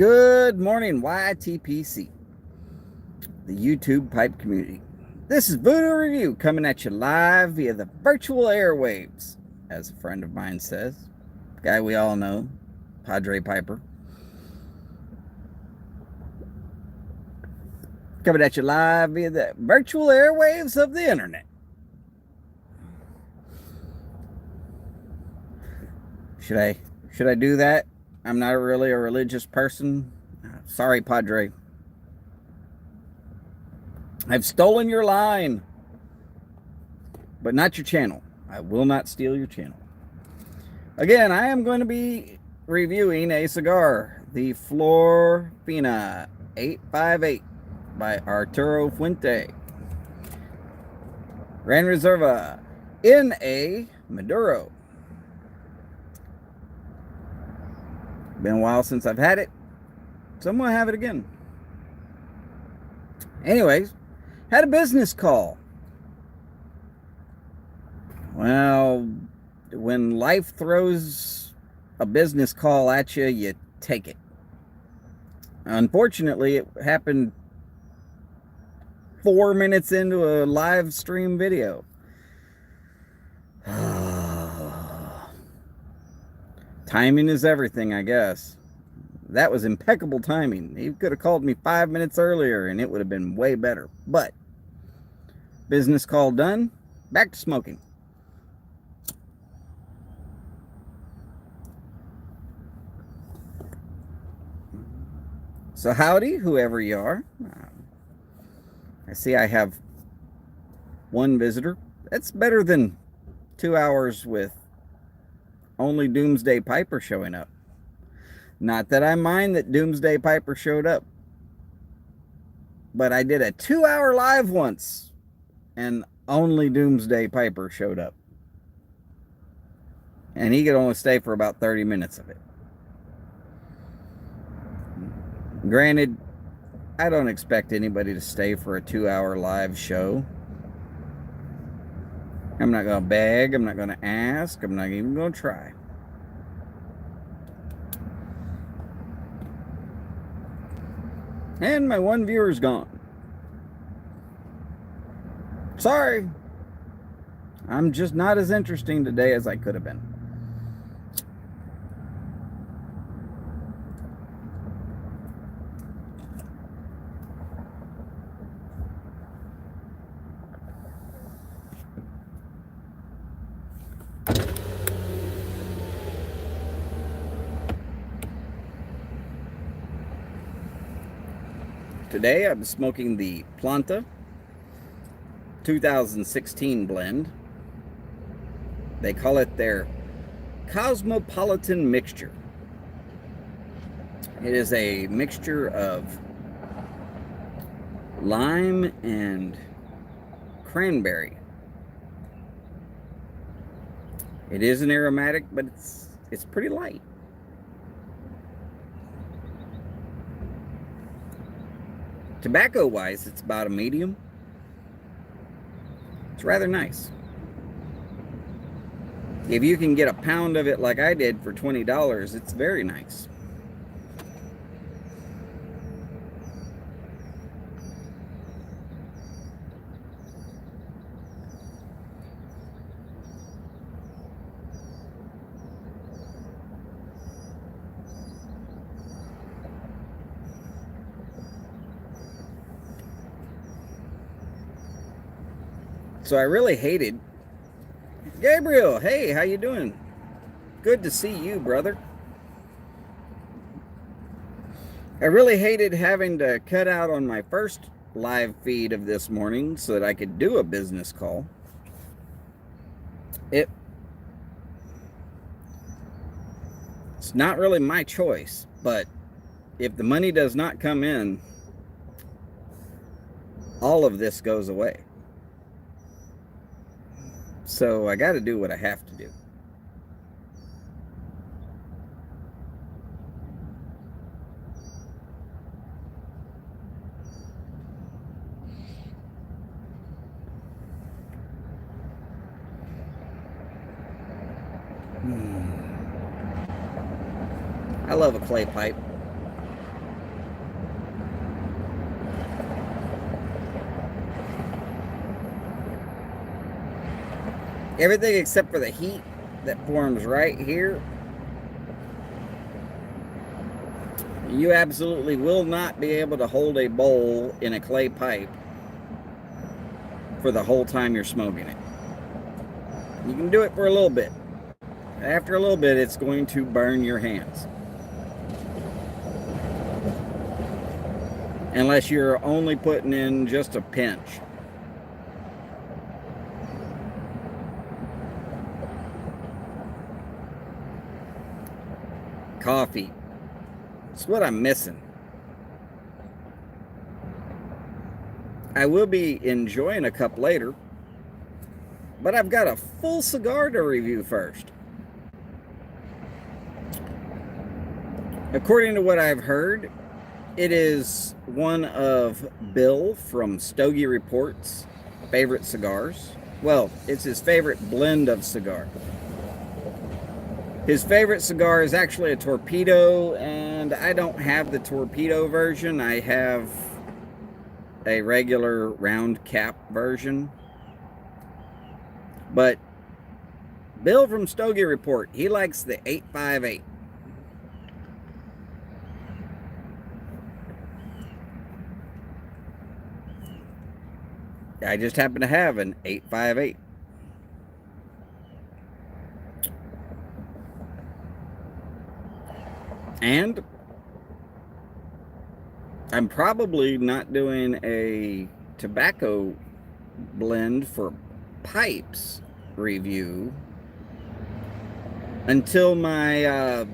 Good morning, YTPC, the YouTube pipe community. This is Voodoo Review coming at you live via the virtual airwaves, as a friend of mine says. The guy we all know, Padre Piper. Coming at you live via the virtual airwaves of the internet. Should I do that? I'm not really a religious person. Sorry, Padre. I've stolen your line, but not your channel. I will not steal your channel. Again, I am going to be reviewing a cigar, the Flor Fina 858 by Arturo Fuente. Gran Reserva in a Maduro. Been a while since I've had it, so I'm going to have it again. Anyways, had a business call. Well, when life throws a business call at you, you take it. Unfortunately, it happened 4 minutes into a live stream video. Timing is everything, I guess. That was impeccable timing. He could have called me 5 minutes earlier and it would have been way better. But business call done, back to smoking. So howdy, whoever you are. I see I have one visitor. That's better than 2 hours with only Doomsday Piper showing up. Not that I mind that Doomsday Piper showed up, but I did a 2-hour live once and only Doomsday Piper showed up. And he could only stay for about 30 minutes of it. Granted, I don't expect anybody to stay for a 2-hour live show. I'm not going to beg. I'm not going to ask. I'm not even going to try. And my one viewer's gone. Sorry. I'm just not as interesting today as I could have been. Today I'm smoking the Planta 2016 blend. They call it their Cosmopolitan Mixture. It is a mixture of lime and cranberry. It is an aromatic, but it's pretty light. Tobacco wise, it's about a medium. It's rather nice. If you can get a pound of it like I did for $20, it's very nice. So I really hated Gabriel. Hey, how you doing? Good to see you, brother. I really hated having to cut out on my first live feed of this morning so that I could do a business call. It's not really my choice, but if the money does not come in, all of this goes away. So I got to do what I have to do. I love a clay pipe. Everything except for the heat that forms right here, you absolutely will not be able to hold a bowl in a clay pipe for the whole time you're smoking it. You can do it for a little bit. After a little bit, it's going to burn your hands. Unless you're only putting in just a pinch. Coffee. It's what I'm missing. I will be enjoying a cup later, but I've got a full cigar to review first. According to what I've heard, it is one of Bill from Stogie Report's favorite cigars. Well, it's his favorite blend of cigar. His favorite cigar is actually a Torpedo, and I don't have the Torpedo version. I have a regular round cap version. But Bill from Stogie Report, he likes the 858. I just happen to have an 858. And I'm probably not doing a tobacco blend for pipes review until my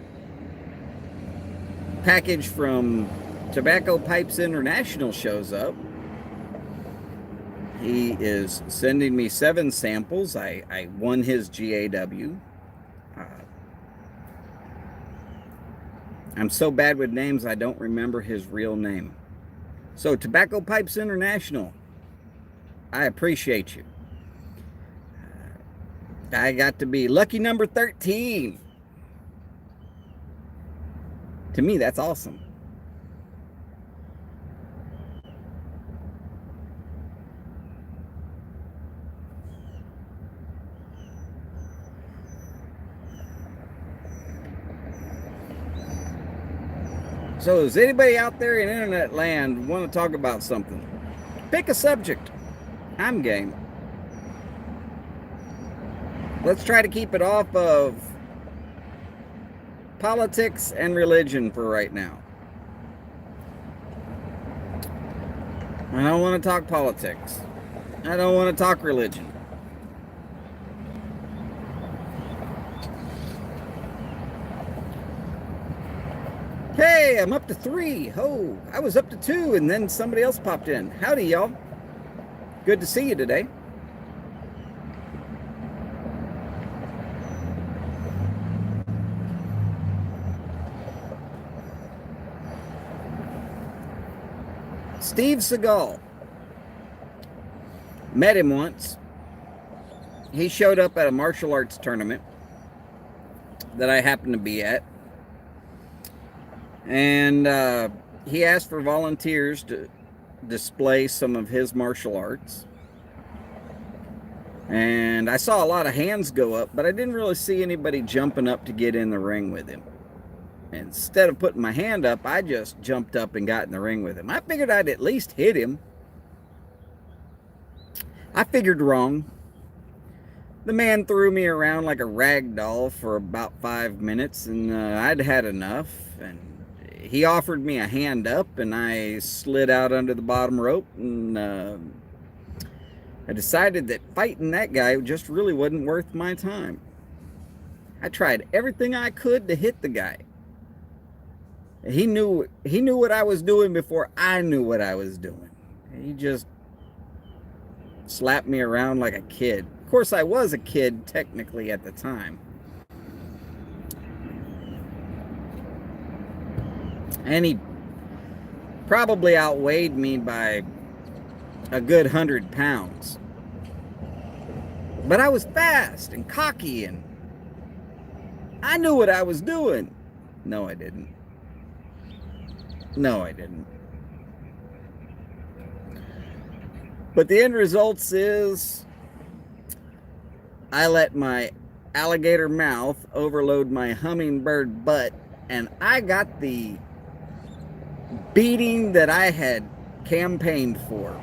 package from Tobacco Pipes International shows up. He is sending me 7 samples. I won his GAW. I'm so bad with names, I don't remember his real name. So, Tobacco Pipes International, I appreciate you. I got to be lucky number 13. To me, that's awesome. So, does anybody out there in internet land want to talk about something? Pick a subject. I'm game. Let's try to keep it off of politics and religion for right now. I don't want to talk politics. I don't want to talk religion. Hey, I'm up to 3. Oh, I was up to 2 and then somebody else popped in. Howdy, y'all. Good to see you today. Steve Seagal. Met him once. He showed up at a martial arts tournament that I happened to be at. And he asked for volunteers to display some of his martial arts. And I saw a lot of hands go up, but I didn't really see anybody jumping up to get in the ring with him. Instead of putting my hand up, I just jumped up and got in the ring with him. I figured I'd at least hit him. I figured wrong. The man threw me around like a rag doll for about 5 minutes, and I'd had enough. And he offered me a hand up, and I slid out under the bottom rope, and I decided that fighting that guy just really wasn't worth my time. I tried everything I could to hit the guy. He knew what I was doing before I knew what I was doing. He just slapped me around like a kid. Of course, I was a kid technically at the time. And he probably outweighed me by a good 100 pounds. But I was fast and cocky, and I knew what I was doing. No, I didn't. No, I didn't. But the end results is I let my alligator mouth overload my hummingbird butt, and I got the beating that I had campaigned for.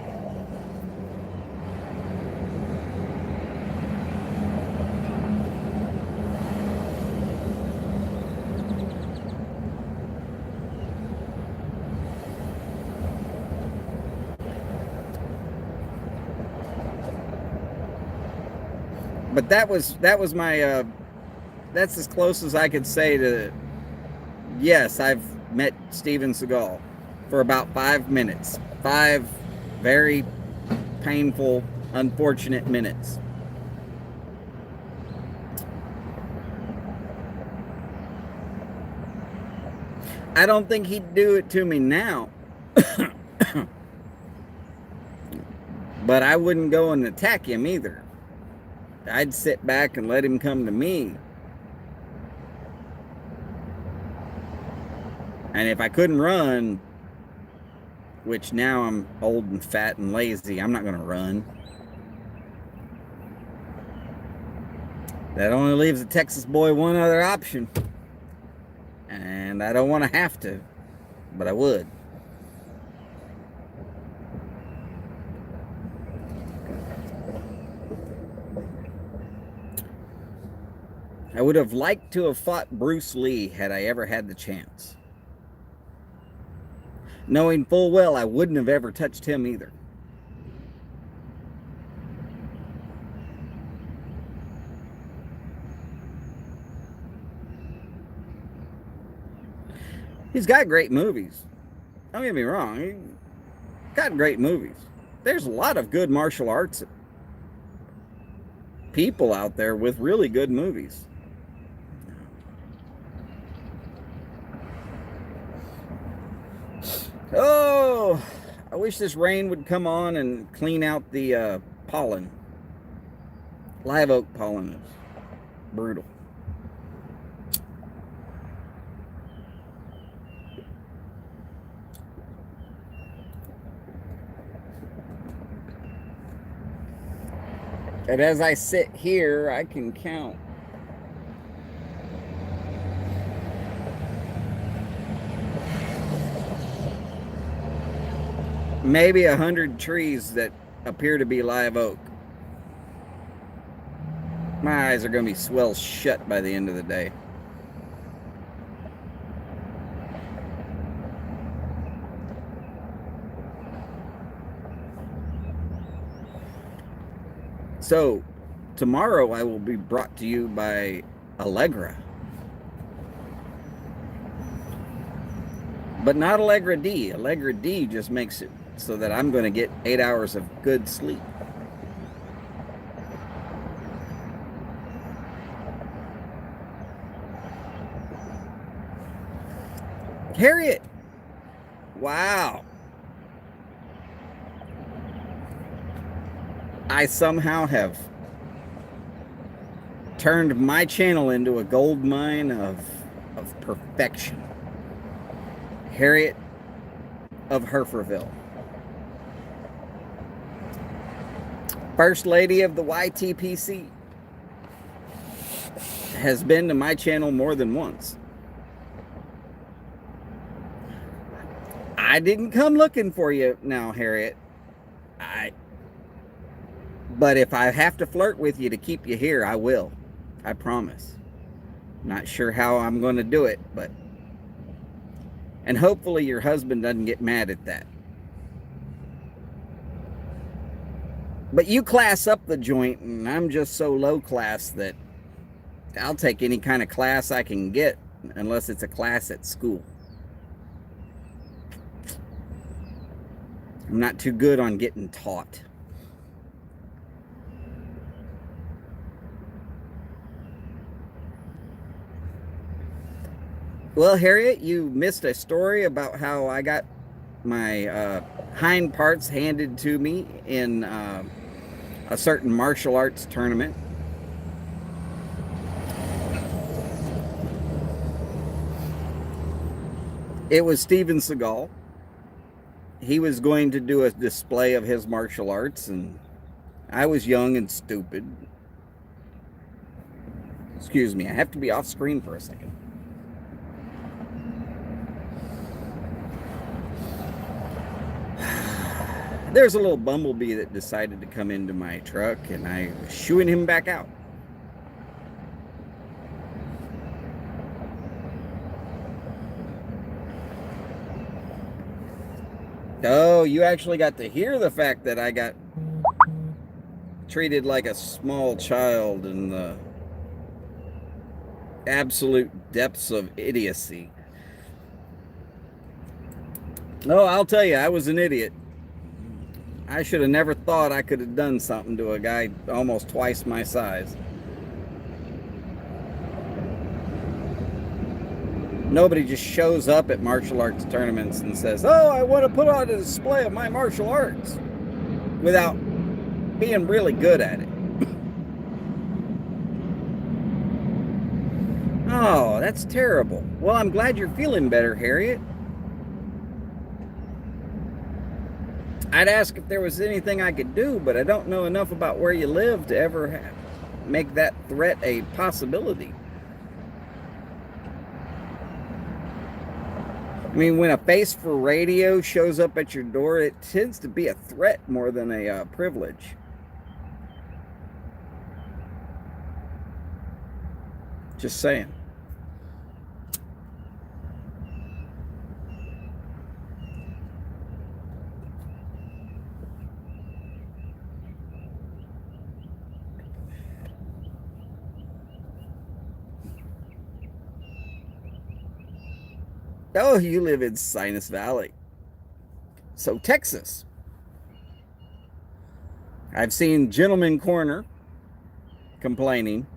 But that was my that's as close as I could say to, yes, I've met Steven Seagal for about 5 minutes. 5 very painful, unfortunate minutes. I don't think he'd do it to me now. But I wouldn't go and attack him either. I'd sit back and let him come to me. And if I couldn't run, which now I'm old and fat and lazy, I'm not going to run. That only leaves a Texas boy one other option. And I don't want to have to, but I would. I would have liked to have fought Bruce Lee had I ever had the chance, knowing full well I wouldn't have ever touched him either. He's got great movies. Don't get me wrong. He's got great movies. There's a lot of good martial arts people out there with really good movies. Oh, I wish this rain would come on and clean out the pollen. Live oak pollen is brutal. And as I sit here, I can count maybe 100 trees that appear to be live oak. My eyes are going to be swell shut by the end of the day. So, tomorrow I will be brought to you by Allegra. But not Allegra D. Allegra D just makes it so that I'm going to get 8 hours of good sleep. Harriet! Wow. I somehow have turned my channel into a gold mine of perfection. Harriet of Herferville. First lady of the YTPC. Has been to my channel more than once. I didn't come looking for you now, Harriet. But if I have to flirt with you to keep you here, I will. I promise. Not sure how I'm going to do it, but... And hopefully your husband doesn't get mad at that. But you class up the joint, and I'm just so low class that I'll take any kind of class I can get, unless it's a class at school. I'm not too good on getting taught. Well, Harriet, you missed a story about how I got my hind parts handed to me in a certain martial arts tournament. It was Steven Seagal. He was going to do a display of his martial arts, and I was young and stupid. Excuse me, I have to be off screen for a second. There's a little bumblebee that decided to come into my truck, and I was shooing him back out. Oh, you actually got to hear the fact that I got treated like a small child in the absolute depths of idiocy. Oh, I'll tell you, I was an idiot. I should have never thought I could have done something to a guy almost twice my size. Nobody just shows up at martial arts tournaments and says, oh, I want to put on a display of my martial arts, without being really good at it. Oh, that's terrible. Well, I'm glad you're feeling better, Harriet. I'd ask if there was anything I could do, but I don't know enough about where you live to ever make that threat a possibility. I mean, when a face for radio shows up at your door, it tends to be a threat more than a privilege. Just saying. Oh, you live in Sinus Valley. So, Texas. I've seen Gentleman Corner complaining.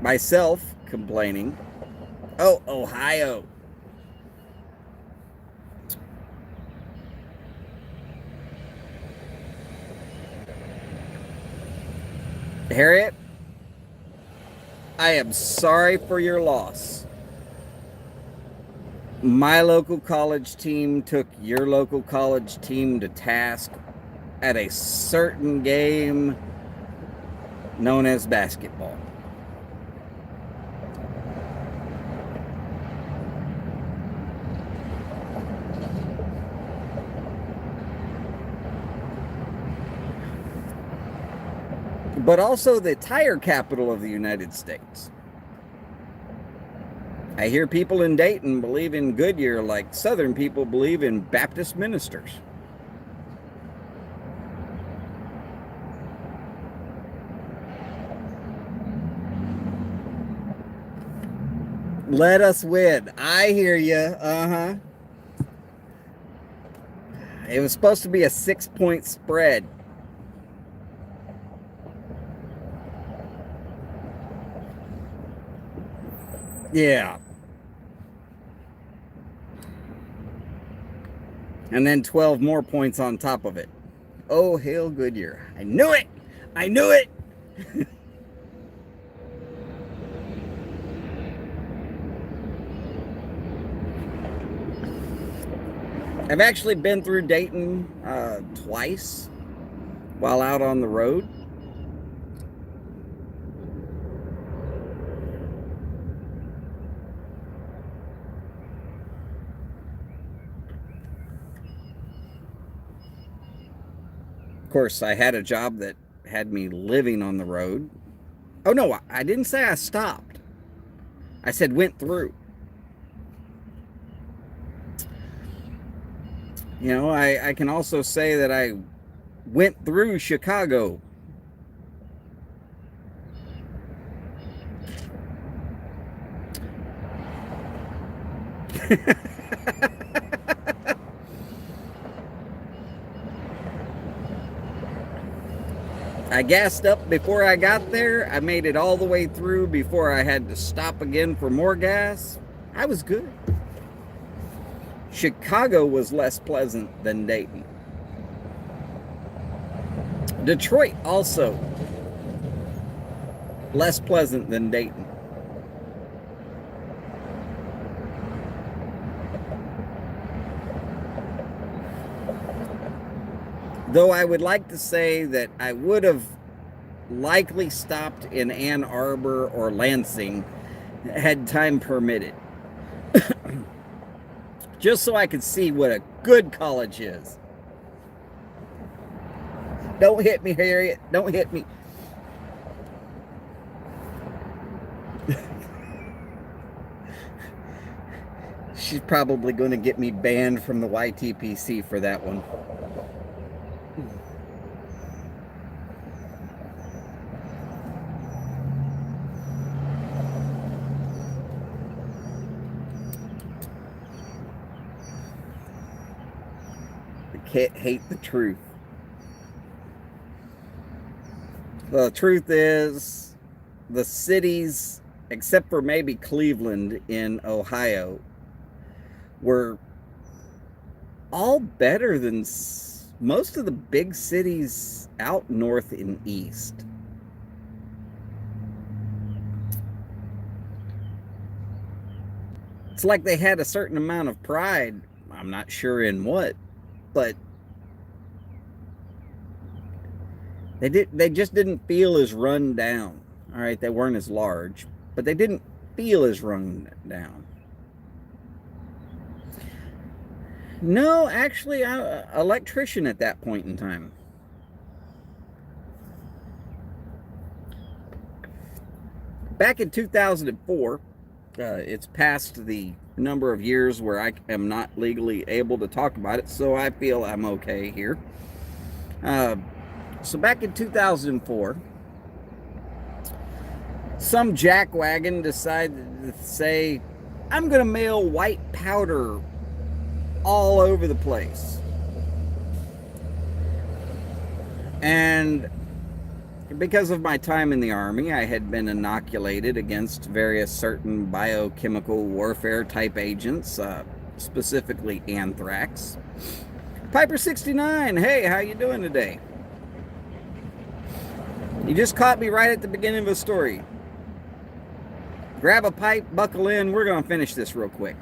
Myself complaining. Oh, Ohio. Harriet, I am sorry for your loss. My local college team took your local college team to task at a certain game known as basketball. But also the tire capital of the United States. I hear people in Dayton believe in Goodyear like Southern people believe in Baptist ministers. Let us win. I hear you. Uh-huh. It was supposed to be a 6-point spread. Yeah. And then 12 more points on top of it. Oh, hail Goodyear. I knew it. I knew it. I've actually been through Dayton twice while out on the road. Of course, I had a job that had me living on the road. Oh, no, I didn't say I stopped. I said went through. You know, I can also say that I went through Chicago. I gassed up before I got there. I made it all the way through before I had to stop again for more gas. I was good. Chicago was less pleasant than Dayton. Detroit also less pleasant than Dayton. Though I would like to say that I would have likely stopped in Ann Arbor or Lansing had time permitted. Just so I could see what a good college is. Don't hit me, Harriet. Don't hit me. She's probably going to get me banned from the YTPC for that one. I can't hate the truth. The truth is, the cities, except for maybe Cleveland in Ohio, were all better than most of the big cities out north and east. It's like they had a certain amount of pride. I'm not sure in what, but they just didn't feel as run down. All right, they weren't as large, but they didn't feel as run down. No, actually, I'm an electrician at that point in time. Back in 2004, it's past the number of years where I am not legally able to talk about it, so I feel I'm okay here. So back in 2004, some jackwagon decided to say, I'm going to mail white powder all over the place. And because of my time in the Army, I had been inoculated against various certain biochemical warfare type agents, specifically anthrax. Piper 69, hey, how you doing today? You just caught me right at the beginning of a story. Grab a pipe, buckle in, we're going to finish this real quick.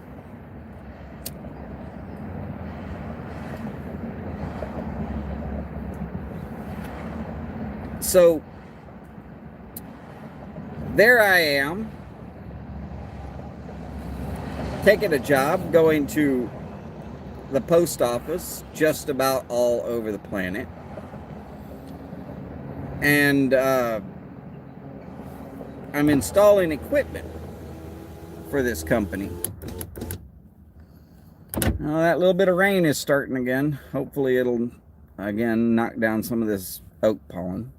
So, there I am, taking a job, going to the post office just about all over the planet. And I'm installing equipment for this company. Well, that little bit of rain is starting again. Hopefully it'll, again, knock down some of this oak pollen.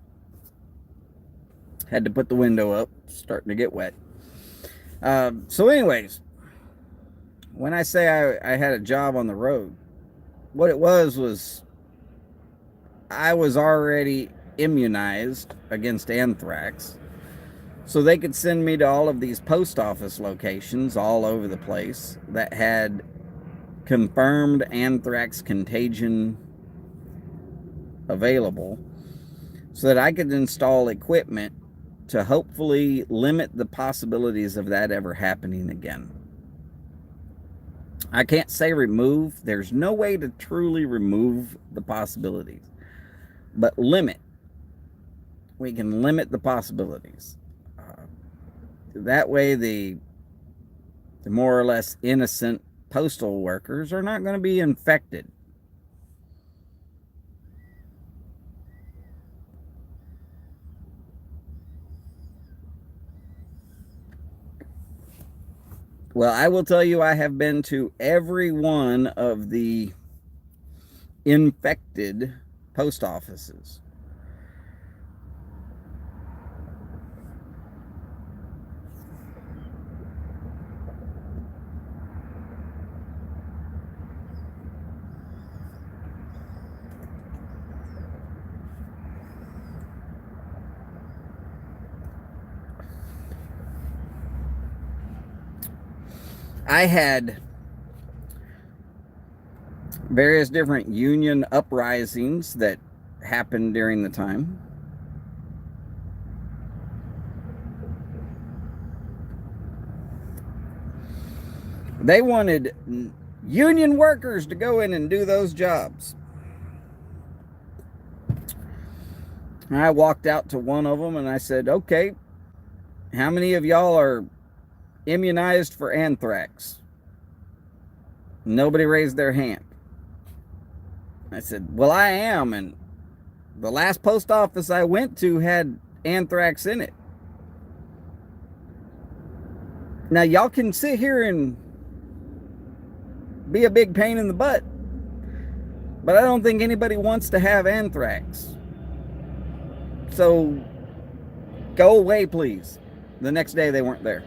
Had to put the window up, starting to get wet. So anyways, when I say I had a job on the road, what it was I was already immunized against anthrax. So they could send me to all of these post office locations all over the place that had confirmed anthrax contagion available, so that I could install equipment to hopefully limit the possibilities of that ever happening again. I can't say remove. There's no way to truly remove the possibilities, but limit. We can limit the possibilities. That way the more or less innocent postal workers are not going to be infected. Well, I will tell you, I have been to every one of the infected post offices. I had various different union uprisings that happened during the time. They wanted union workers to go in and do those jobs. I walked out to one of them and I said, okay, how many of y'all are immunized for anthrax? Nobody raised their hand. I said, well, I am. And the last post office I went to had anthrax in it. Now, y'all can sit here and be a big pain in the butt, but I don't think anybody wants to have anthrax. So go away, please. The next day they weren't there.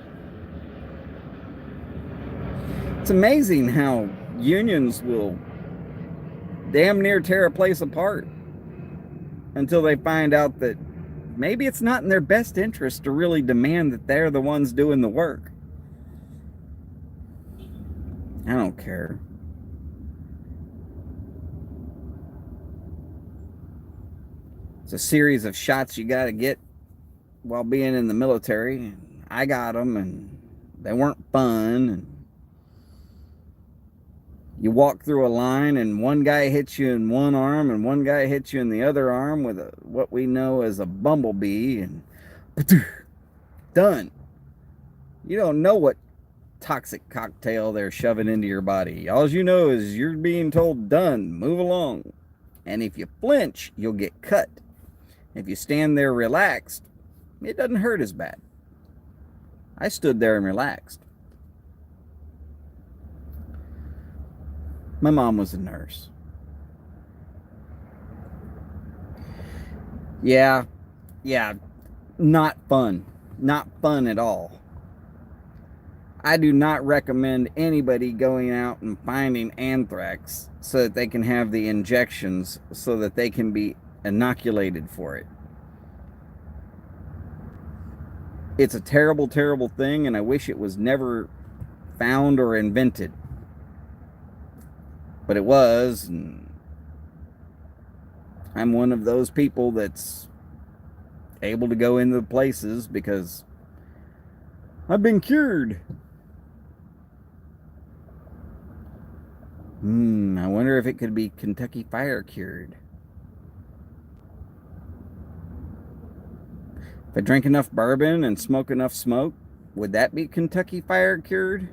It's amazing how unions will damn near tear a place apart until they find out that maybe it's not in their best interest to really demand that they're the ones doing the work. I don't care. It's a series of shots you got to get while being in the military. I got them, and they weren't fun. And you walk through a line, and one guy hits you in one arm, and one guy hits you in the other arm with what we know as a bumblebee, and done. You don't know what toxic cocktail they're shoving into your body. All you know is you're being told, done, move along. And if you flinch, you'll get cut. If you stand there relaxed, it doesn't hurt as bad. I stood there and relaxed. My mom was a nurse. Yeah, not fun. Not fun at all. I do not recommend anybody going out and finding anthrax so that they can have the injections so that they can be inoculated for it. It's a terrible, terrible thing, and I wish it was never found or invented. But it was, and I'm one of those people that's able to go into places because I've been cured. I wonder if it could be Kentucky Fire cured. If I drink enough bourbon and smoke enough smoke, would that be Kentucky Fire cured?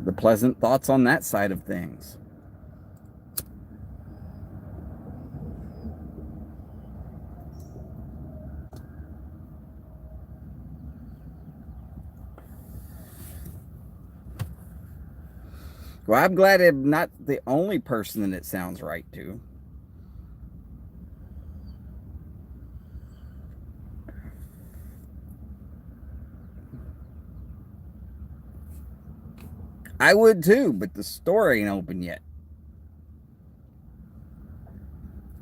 The pleasant thoughts on that side of things. Well, I'm glad I'm not the only person that it sounds right to. I would too, but the store ain't open yet.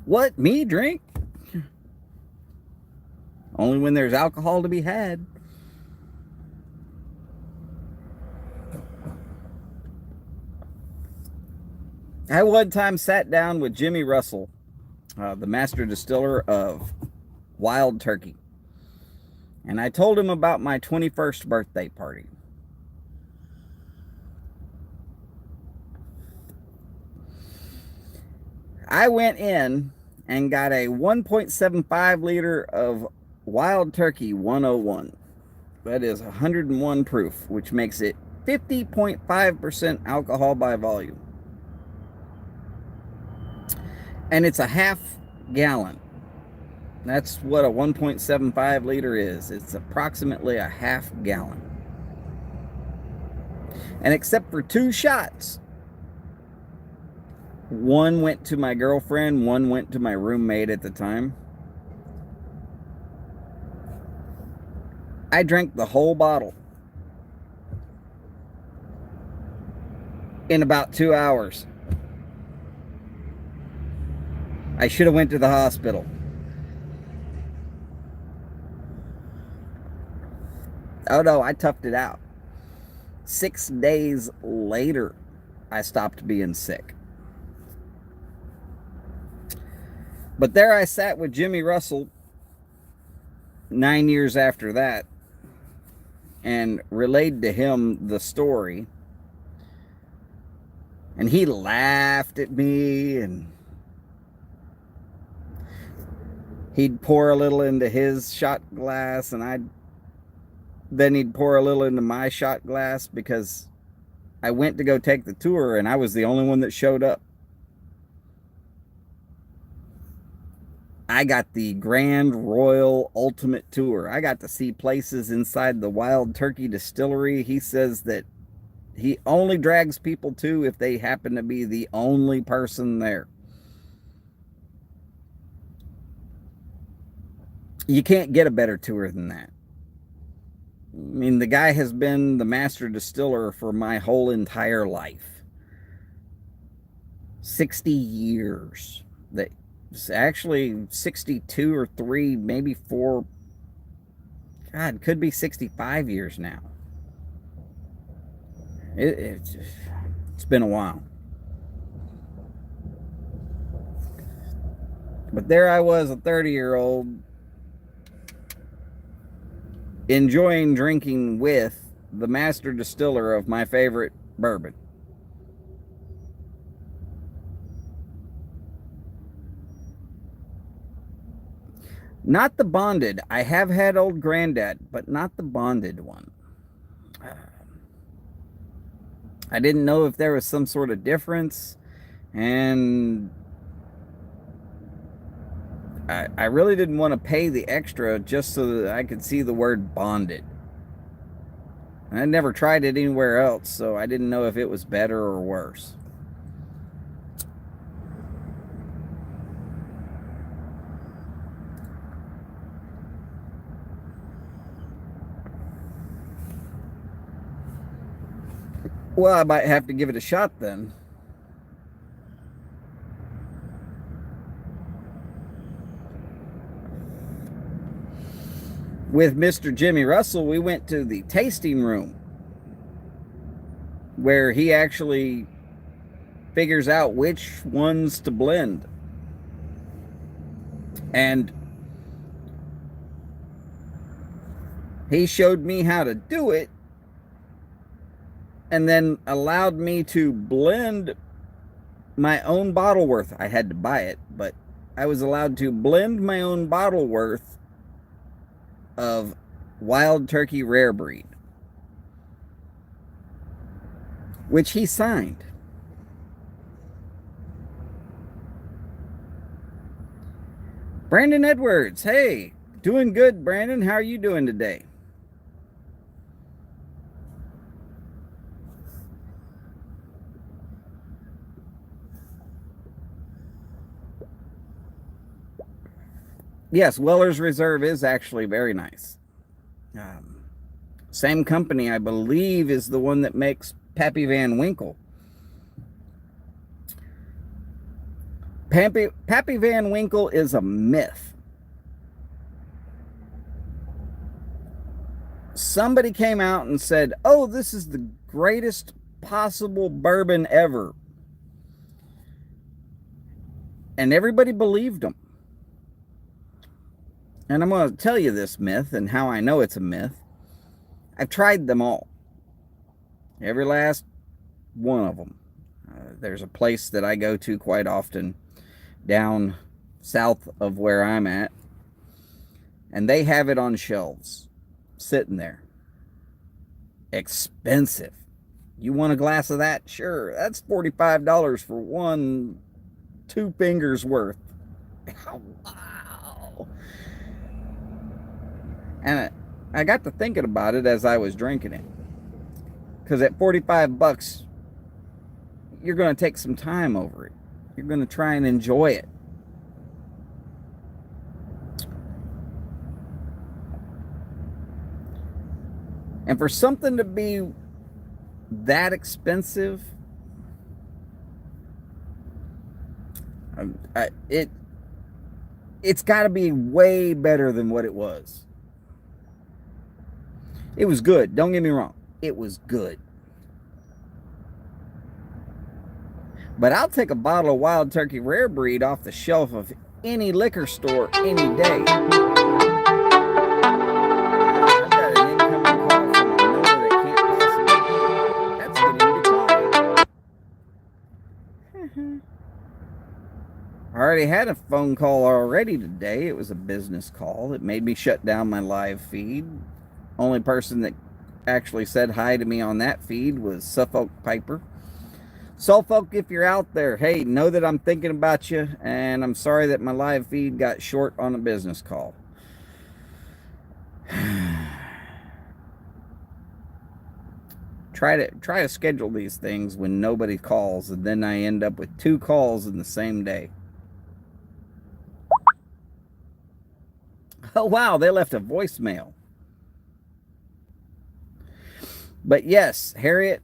What? Me drink? Only when there's alcohol to be had. I one time sat down with Jimmy Russell, the master distiller of Wild Turkey, and I told him about my 21st birthday party. I went in and got a 1.75 liter of Wild Turkey 101. That is 101 proof, which makes it 50.5% alcohol by volume. And it's a half gallon. That's what a 1.75 liter is. It's approximately a half gallon. And except for 2 shots, one went to my girlfriend, one went to my roommate at the time. I drank the whole bottle in about 2 hours. I should have went to the hospital. Oh no, I toughed it out. 6 days later, I stopped being sick. But there I sat with Jimmy Russell 9 years after that and relayed to him the story. And he laughed at me and He'd pour a little into his shot glass, and then he'd pour a little into my shot glass, because I went to go take the tour and I was the only one that showed up. I got the Grand Royal Ultimate Tour. I got to see places inside the Wild Turkey Distillery. He says that he only drags people to if they happen to be the only person there. You can't get a better tour than that. I mean, the guy has been the master distiller for my whole entire life. 60 years. It's actually 62 or 3, maybe 4. God, could be 65 years now. It's been a while. But there I was, a 30-year-old, enjoying drinking with the master distiller of my favorite bourbon. Not the bonded. I have had Old Grandad, but not the bonded one. I didn't know if there was some sort of difference, and I really didn't want to pay the extra just so that I could see the word bonded. And I never tried it anywhere else, so I didn't know if it was better or worse. Well, I might have to give it a shot then. With Mr. Jimmy Russell, we went to the tasting room where he actually figures out which ones to blend. And he showed me how to do it, and then allowed me to blend my own bottle worth. I had to buy it, but I was allowed to blend my own bottle worth of Wild Turkey Rare Breed, which he signed. Brandon Edwards, hey, doing good, Brandon. How are you doing today? Yes, Weller's Reserve is actually very nice. Same company, I believe, is the one that makes Pappy Van Winkle. Pappy Van Winkle is a myth. Somebody came out and said, oh, this is the greatest possible bourbon ever. And everybody believed them. And I'm going to tell you this myth and how I know it's a myth. I've tried them all. Every last one of them. There's a place that I go to quite often down south of where I'm at, and they have it on shelves, sitting there. Expensive. You want a glass of that? Sure. That's $45 for 2 fingers worth. Wow. And I got to thinking about it as I was drinking it. Because at $45, you're going to take some time over it. You're going to try and enjoy it. And for something to be that expensive, it's got to be way better than what it was. It was good. Don't get me wrong. It was good. But I'll take a bottle of Wild Turkey Rare Breed off the shelf of any liquor store any day. I've got an incoming call from a number that can't possibly be. That's getting declined. All already had a phone call already today. It was a business call. It made me shut down my live feed. Only person that actually said hi to me on that feed was Suffolk Piper. Suffolk, if you're out there, hey, know that I'm thinking about you, and I'm sorry that my live feed got short on a business call. Try to schedule these things when nobody calls, and then I end up with 2 calls in the same day. Oh wow, they left a voicemail. But yes, Harriet,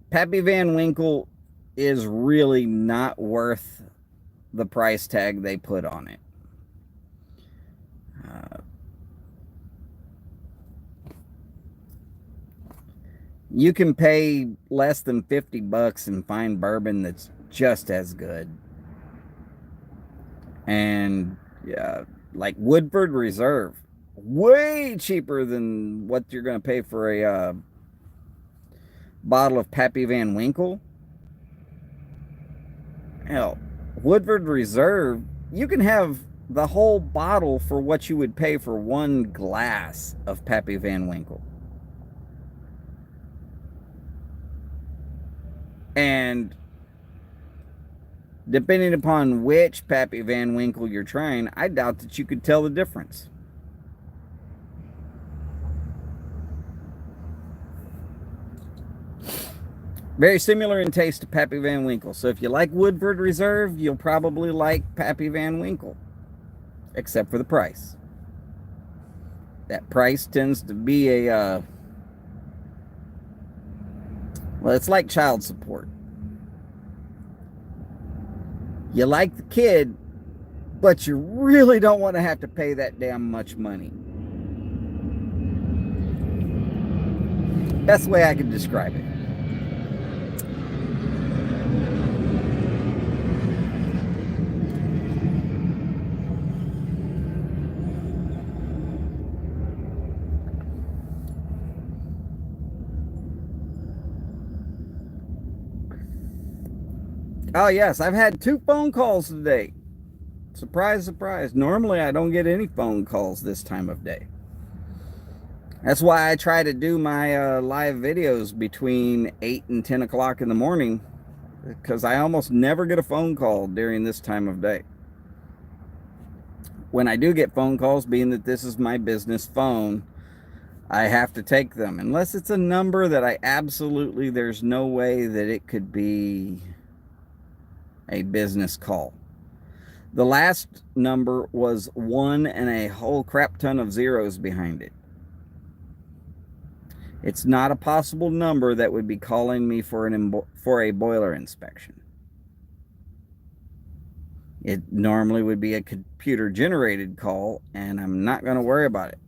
Pappy Van Winkle is really not worth the price tag they put on it. You can pay less than $50 and find bourbon that's just as good. And like Woodford Reserve, way cheaper than what you're going to pay for a bottle of Pappy Van Winkle. Hell, Woodford Reserve, you can have the whole bottle for what you would pay for 1 glass of Pappy Van Winkle. And depending upon which Pappy Van Winkle you're trying, I doubt that you could tell the difference. Very similar in taste to Pappy Van Winkle. So if you like Woodford Reserve, you'll probably like Pappy Van Winkle. Except for the price. That price tends to be a... well, it's like child support. You like the kid, but you really don't want to have to pay that damn much money. Best way I can describe it. Oh yes, I've had 2 phone calls today. Surprise, surprise. Normally I don't get any phone calls this time of day. That's why I try to do my live videos between 8 and 10 o'clock in the morning, because I almost never get a phone call during this time of day. When I do get phone calls, being that this is my business phone, I have to take them. Unless it's a number that there's no way that it could be a business call. The last number was 1 and a whole crap ton of zeros behind it. It's not a possible number that would be calling me for a boiler inspection. It normally would be a computer generated call, and I'm not going to worry about it.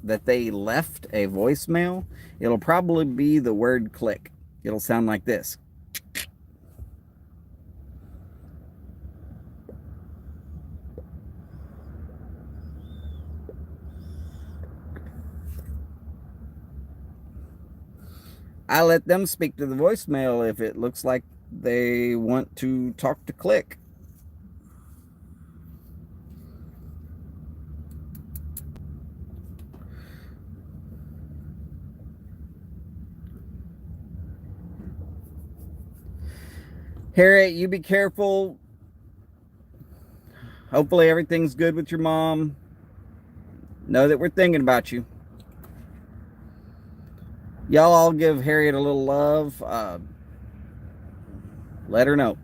That they left a voicemail, it'll probably be the word click. It'll sound like this. I let them speak to the voicemail if it looks like they want to talk to click. Harriet, you be careful. Hopefully everything's good with your mom. Know that we're thinking about you. Y'all all give Harriet a little love. Let her know.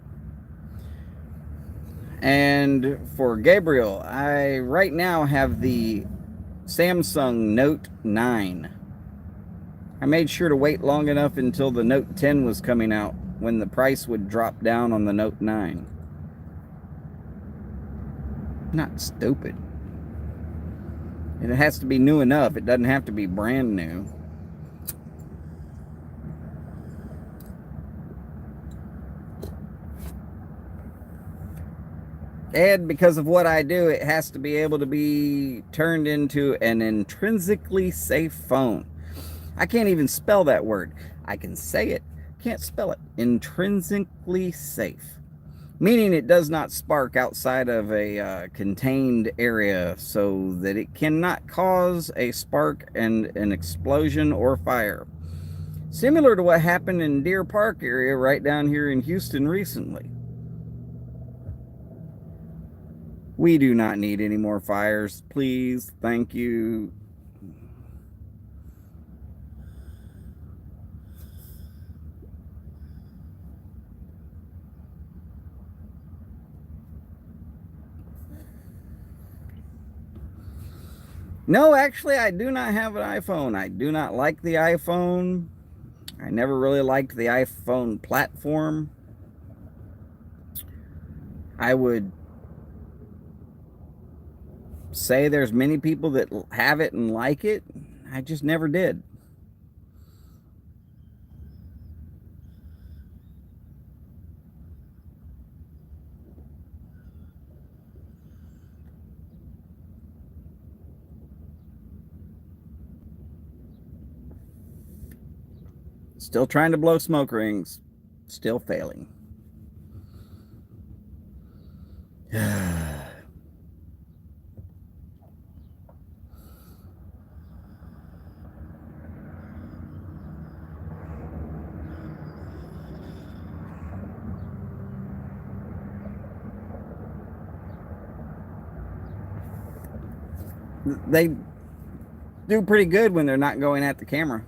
And for Gabriel, I right now have the Samsung Note 9. I made sure to wait long enough until the Note 10 was coming out, when the price would drop down on the Note 9. Not stupid. And it has to be new enough. It doesn't have to be brand new. And because of what I do, it has to be able to be turned into an intrinsically safe phone. I can't even spell that word. I can say it, can't spell it. Intrinsically safe. meaning it does not spark outside of a contained area so that it cannot cause a spark and an explosion or fire. Similar to what happened in Deer Park area right down here in Houston recently. We do not need any more fires, please. Thank you. No, actually, I do not have an iPhone. I do not like the iPhone. I never really liked the iPhone platform. I would say there's many people that have it and like it. I just never did. Still trying to blow smoke rings. Still failing. They do pretty good when they're not going at the camera.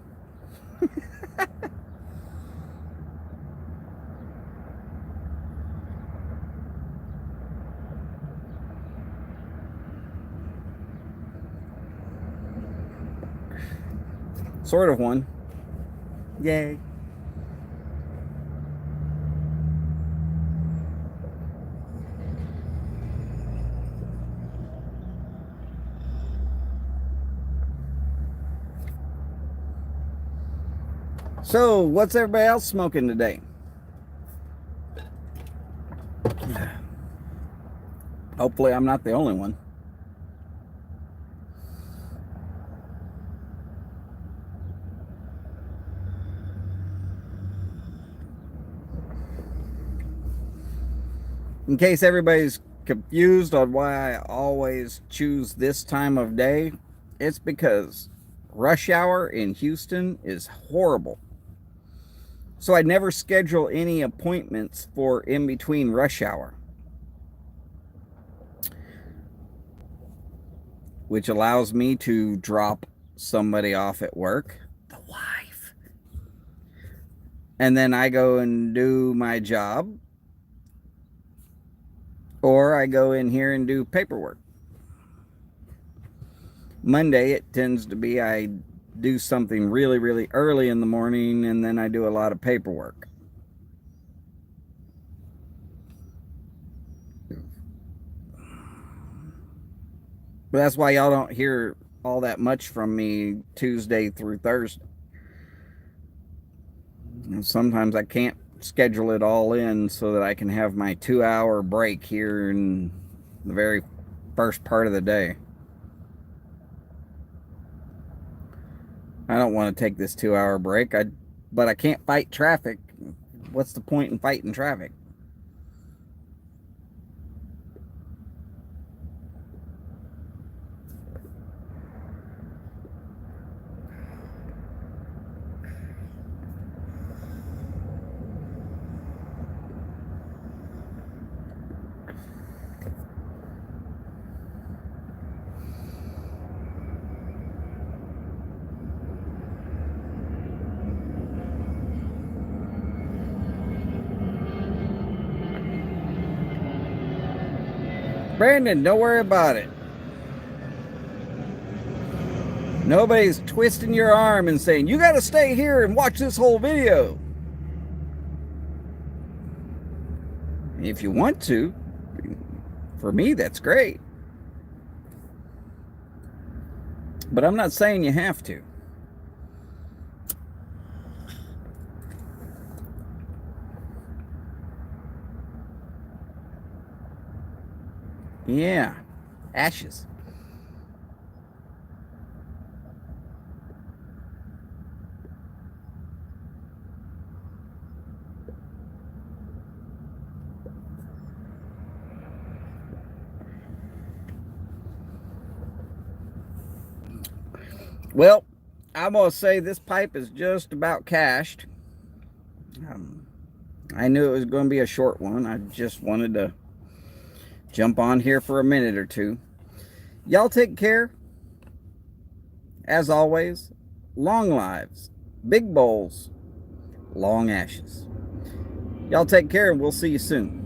Sort of one. Yay. So, what's everybody else smoking today? Hopefully, I'm not the only one. In case everybody's confused on why I always choose this time of day, it's because rush hour in Houston is horrible. So I never schedule any appointments for in between rush hour, which allows me to drop somebody off at work, the wife, and then I go and do my job, or I go in here and do paperwork. Monday, it tends to be I do something really, really early in the morning, and then I do a lot of paperwork. But that's why y'all don't hear all that much from me Tuesday through Thursday. And sometimes I can't schedule it all in so that I can have my 2-hour break here in the very first part of the day. I don't want to take this 2-hour break, but I can't fight traffic. What's the point in fighting traffic? Brandon, don't worry about it. Nobody's twisting your arm and saying, you got to stay here and watch this whole video. If you want to, for me, that's great. But I'm not saying you have to. Yeah, ashes. Well, I must say this pipe is just about cashed. I knew it was going to be a short one. I just wanted to jump on here for a minute or two. Y'all take care. As always, long lives, big bowls, long ashes. Y'all take care, and we'll see you soon.